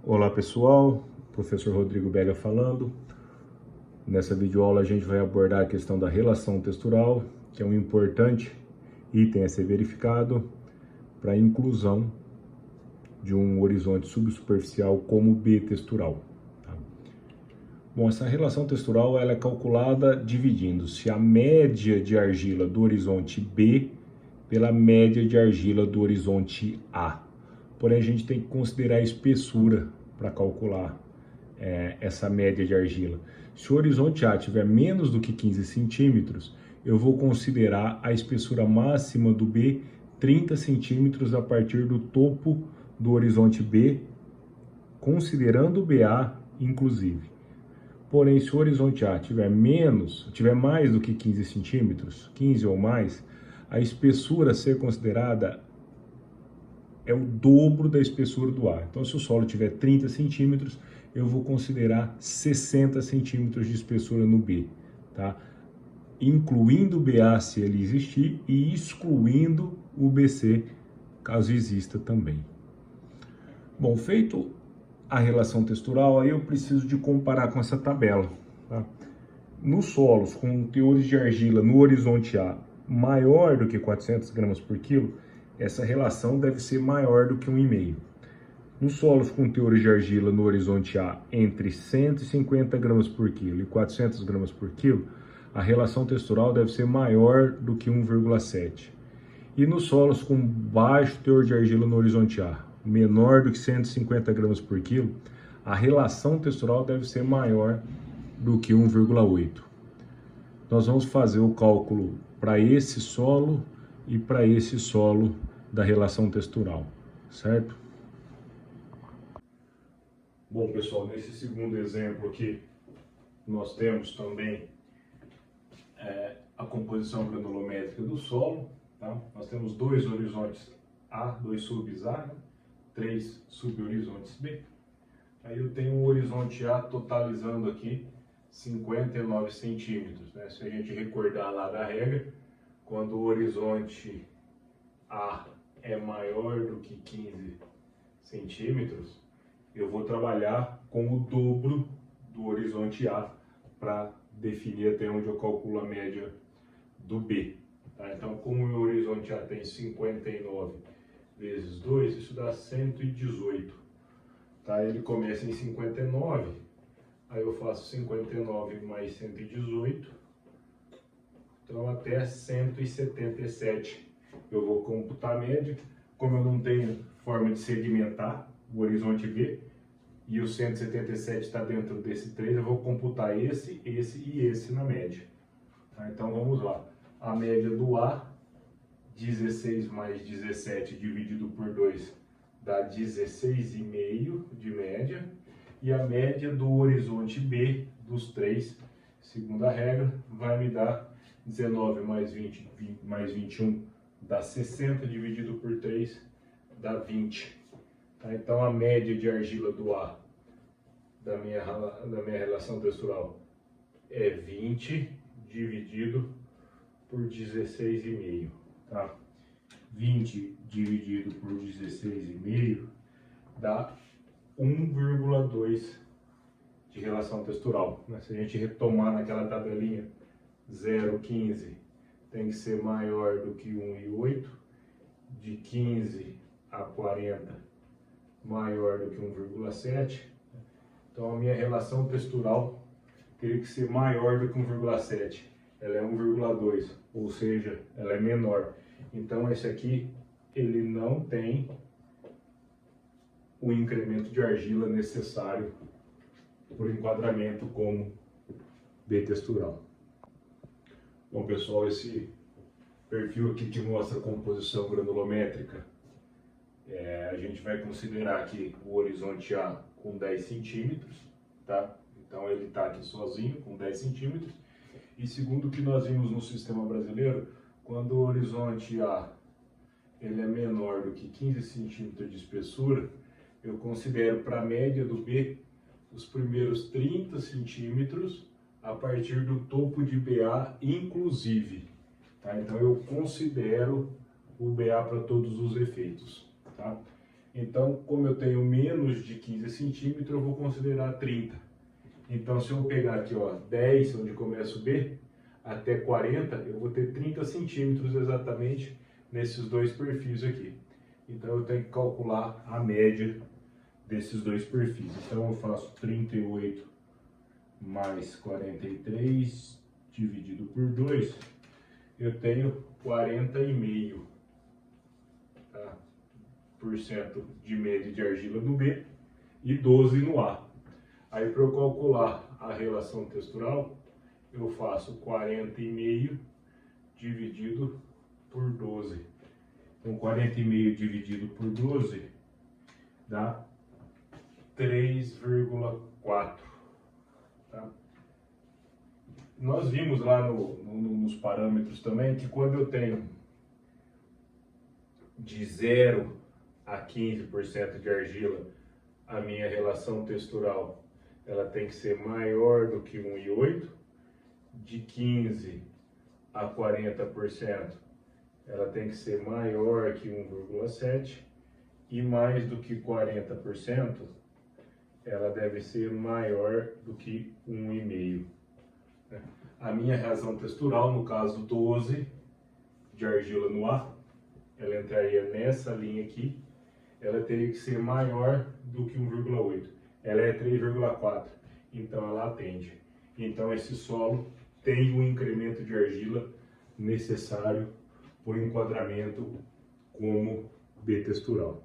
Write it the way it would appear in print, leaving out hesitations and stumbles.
Olá pessoal, professor Rodrigo Bega falando. Nessa videoaula a gente vai abordar a questão da relação textural, que é um importante item a ser verificado para a inclusão de um horizonte subsuperficial como B textural. Tá? Bom, essa relação textural ela é calculada dividindo-se a média de argila do horizonte B pela média de argila do horizonte A. Porém, a gente tem que considerar a espessura para calcular essa média de argila. Se o horizonte A tiver menos do que 15 centímetros, eu vou considerar a espessura máxima do B 30 centímetros a partir do topo do horizonte B, considerando o BA inclusive. Porém, se o horizonte A tiver mais do que 15 centímetros, 15 ou mais, a espessura a ser considerada é o dobro da espessura do A. Então, se o solo tiver 30 centímetros, eu vou considerar 60 centímetros de espessura no B, tá? Incluindo o BA se ele existir e excluindo o BC, caso exista também. Bom, feito a relação textural, aí eu preciso de comparar com essa tabela, tá? Nos solos com teores de argila no horizonte A maior do que 400 gramas por quilo, essa relação deve ser maior do que 1,5. Nos solos com teores de argila no horizonte A entre 150 gramas por quilo e 400 gramas por quilo, a relação textural deve ser maior do que 1,7. E nos solos com baixo teor de argila no horizonte A, menor do que 150 gramas por quilo, a relação textural deve ser maior do que 1,8. Nós vamos fazer o cálculo para esse solo e para esse solo da relação textural, certo? Bom, pessoal, nesse segundo exemplo aqui, nós temos também a composição granulométrica do solo, tá? Nós temos dois horizontes A, dois subs A, né? 3 subhorizontes B. Aí eu tenho um horizonte A totalizando aqui 59 centímetros, né? Se a gente recordar lá da regra, quando o horizonte A é maior do que 15 centímetros, eu vou trabalhar com o dobro do horizonte A para definir até onde eu calculo a média do B. Tá? Então, como o meu horizonte A tem 59 vezes 2, isso dá 118. Tá? Ele começa em 59, aí eu faço 59 mais 118, então até 177 eu vou computar a média. Como eu não tenho forma de segmentar o horizonte B, e o 177 está dentro desse 3, eu vou computar esse e esse na média. Tá? Então vamos lá. A média do A, 16 mais 17 dividido por 2 dá 16,5 de média. E a média do horizonte B, dos 3, segundo a regra, vai me dar 19 mais 20 mais 21 dá 60, dividido por 3 dá 20. Tá? Então a média de argila do A da minha relação textural é 20 dividido por 16,5. Tá? 20 dividido por 16,5 dá 1,2 de relação textural. Se a gente retomar naquela tabelinha 0,15 tem que ser maior do que 1,8, de 15 a 40 maior do que 1,7. Então a minha relação textural teria que ser maior do que 1,7. Ela é 1,2, ou seja, ela é menor. Então esse aqui ele não tem o incremento de argila necessário por enquadramento como B textural. Bom, pessoal, esse perfil aqui que mostra a composição granulométrica, a gente vai considerar aqui o horizonte A com 10 centímetros, tá? Então ele está aqui sozinho com 10 centímetros. E segundo o que nós vimos no sistema brasileiro, quando o horizonte A ele é menor do que 15 centímetros de espessura, eu considero para a média do B os primeiros 30 centímetros a partir do topo de BA inclusive. Tá? Então eu considero o BA para todos os efeitos. Tá? Então, como eu tenho menos de 15 centímetros, eu vou considerar 30. Então, se eu pegar aqui, ó, 10, onde começa o B, até 40, eu vou ter 30 centímetros exatamente nesses dois perfis aqui. Então, eu tenho que calcular a média desses dois perfis. Então, eu faço 38 mais 43 dividido por 2, eu tenho 40,5%, tá? De média de argila no B e 12 no A. Aí, para eu calcular a relação textural, eu faço 40,5 dividido por 12. Então, 40,5 dividido por 12 dá 3,4. Tá? Nós vimos lá nos parâmetros também que quando eu tenho de 0 a 15% de argila, a minha relação textural ela tem que ser maior do que 1,8. De 15 a 40%, ela tem que ser maior que 1,7. E mais do que 40%, ela deve ser maior do que 1,5. A minha razão textural, no caso 12 de argila no A, ela entraria nessa linha aqui, ela teria que ser maior do que 1,8. Ela é 3,4, então ela atende. Então esse solo tem um incremento de argila necessário para o enquadramento como B textural.